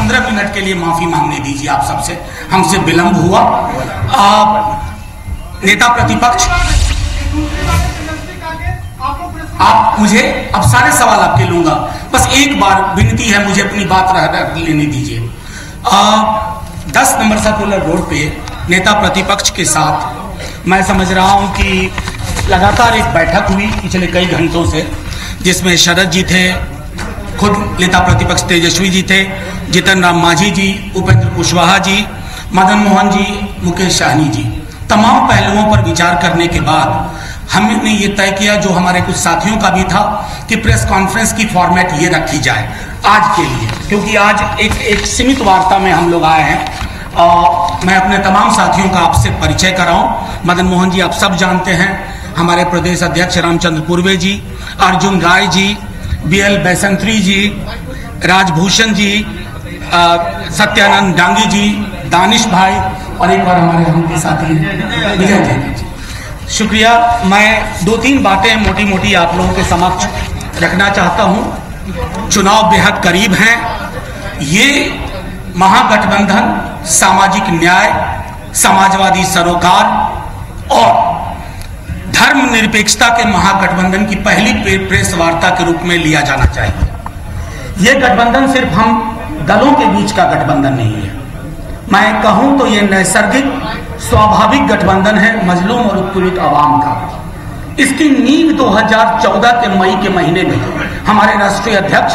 15 minute के लिए माफी मांगने दीजिए आप सबसे, हमसे विलंब हुआ। नेता प्रतिपक्ष, आप मुझे अब सारे सवाल आपके लूंगा, बस एक बार विनती है, मुझे अपनी बात रख लेने दीजिए। 10 नंबर सर्कुलर रोड पे नेता प्रतिपक्ष के साथ मैं समझ रहा हूं कि लगातार एक बैठक हुई पिछले कई घंटों से, जिसमें शरद जी थे, खुद नेता प्रतिपक्ष तेजस्वी जी थे, जितन राम मांझी जी, उपेंद्र कुशवाहा जी, मदन मोहन जी, मुकेश सहनी जी। तमाम पहलुओं पर विचार करने के बाद हमने ये तय किया, जो हमारे कुछ साथियों का भी था, कि प्रेस कॉन्फ्रेंस की फॉर्मेट ये रखी जाए आज के लिए, क्योंकि आज एक सीमित वार्ता में हम लोग आए हैं। मैं अपने तमाम साथियों का आपसे परिचय कराऊं। मदन मोहन जी आप सब जानते हैं, हमारे प्रदेश अध्यक्ष रामचंद्र पूर्वे जी, अर्जुन राय जी, BL बैसंत्री जी, राजभूषण जी, सत्यानंद डांगी जी, दानिश भाई, और एक बार हमारे उनके साथी विजय जी। शुक्रिया। मैं 2-3 बातें मोटी मोटी आप लोगों के समक्ष रखना चाहता हूं। चुनाव बेहद करीब हैं। ये महागठबंधन सामाजिक न्याय, समाजवादी सरोकार और धर्मनिरपेक्षता के महागठबंधन की पहली प्रेस वार्ता के रूप में लिया जाना चाहिए। यह गठबंधन सिर्फ हम दलों के बीच का गठबंधन नहीं है, मैं कहूं तो यह नैसर्गिक स्वाभाविक गठबंधन है मजलूम और उत्पीड़ित आवाम का। इसकी नींव 2014 के मई के महीने में हमारे राष्ट्रीय अध्यक्ष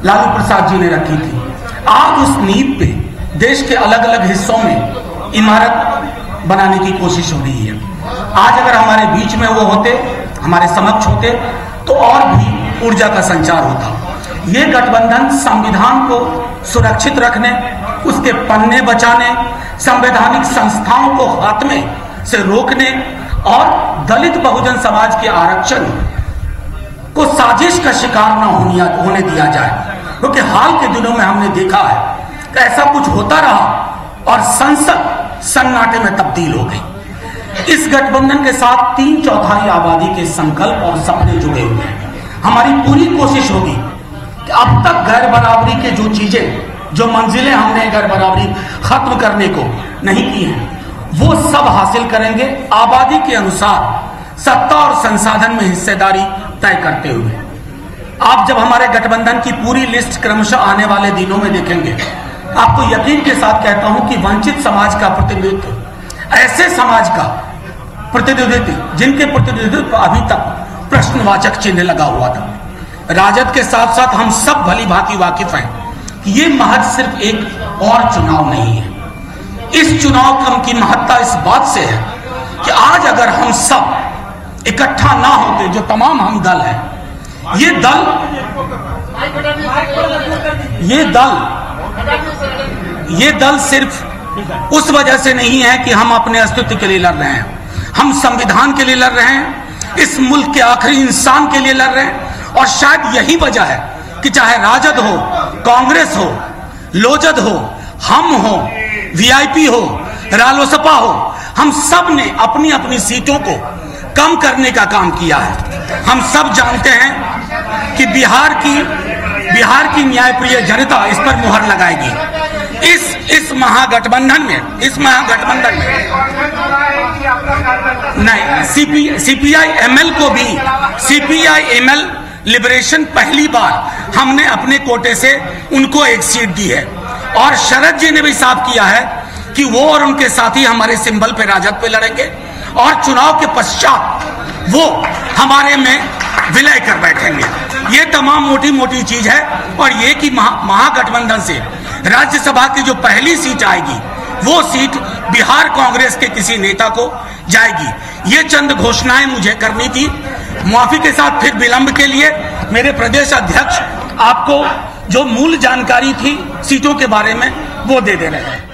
लालू प्रसाद जी ने रखी थी। आज उस नींव पे देश के अलग अलग हिस्सों में इमारत बनाने की कोशिश हो रही है। आज अगर हमारे बीच में वो होते, हमारे समक्ष होते, तो और भी ऊर्जा का संचार होता। ये गठबंधन संविधान को सुरक्षित रखने, उसके पन्ने बचाने, संवैधानिक संस्थाओं को खात्मे से रोकने और दलित बहुजन समाज के आरक्षण को साजिश का शिकार न होने दिया जाए, क्योंकि हाल के दिनों में हमने देखा है कि ऐसा कुछ होता रहा और संसद सन्नाटे में तब्दील हो गई। इस गठबंधन के साथ 3/4 आबादी के संकल्प और सपने जुड़े हुए हैं। हमारी पूरी कोशिश होगी कि अब तक गैर बराबरी के जो चीजें, जो मंजिलें हमने गैर बराबरी खत्म करने को नहीं की हैं, वो सब हासिल करेंगे, आबादी के अनुसार सत्ता और संसाधन में हिस्सेदारी तय करते हुए। आप जब हमारे गठबंधन की पूरी लिस्ट क्रमशः आने वाले दिनों में देखेंगे, आपको यकीन के साथ कहता हूं कि वंचित समाज का प्रतिनिधित्व, ऐसे समाज का प्रतिनिधित्व जिनके प्रतिनिधित्व पर अभी तक प्रश्नवाचक चिन्ह लगा हुआ था। राजद के साथ साथ हम सब भली भांति वाकिफ हैं कि ये महज सिर्फ एक और चुनाव नहीं है। इस चुनाव की महत्ता इस बात से है कि आज अगर हम सब इकट्ठा ना होते, जो तमाम हम दल हैं, ये दल सिर्फ उस वजह से नहीं है कि हम अपने अस्तित्व के लिए लड़ रहे हैं, हम संविधान के लिए लड़ रहे हैं, इस मुल्क के आखिरी इंसान के लिए लड़ रहे हैं। और शायद यही वजह है कि चाहे राजद हो, कांग्रेस हो, लोजद हो, हम हो, वीआईपी हो, रालोसपा हो, हम सब ने अपनी अपनी सीटों को कम करने का काम किया है। हम सब जानते हैं कि बिहार की न्यायप्रिय जनता इस पर मुहर लगाएगी। इस महागठबंधन में नहीं, सीपीआई एमएल लिबरेशन पहली बार हमने अपने कोटे से उनको एक सीट दी है, और शरद जी ने भी साफ किया है कि वो और उनके साथी हमारे सिंबल पे, राजद पे लड़ेंगे, और चुनाव के पश्चात वो हमारे में विलय कर बैठेंगे। ये तमाम मोटी मोटी चीज है। और ये कि महागठबंधन से राज्यसभा की जो पहली सीट आएगी, वो सीट बिहार कांग्रेस के किसी नेता को जाएगी। ये चंद घोषणाएं मुझे करनी थी। माफी के साथ फिर विलंब के लिए मेरे प्रदेश अध्यक्ष आपको जो मूल जानकारी थी सीटों के बारे में, वो दे रहे हैं।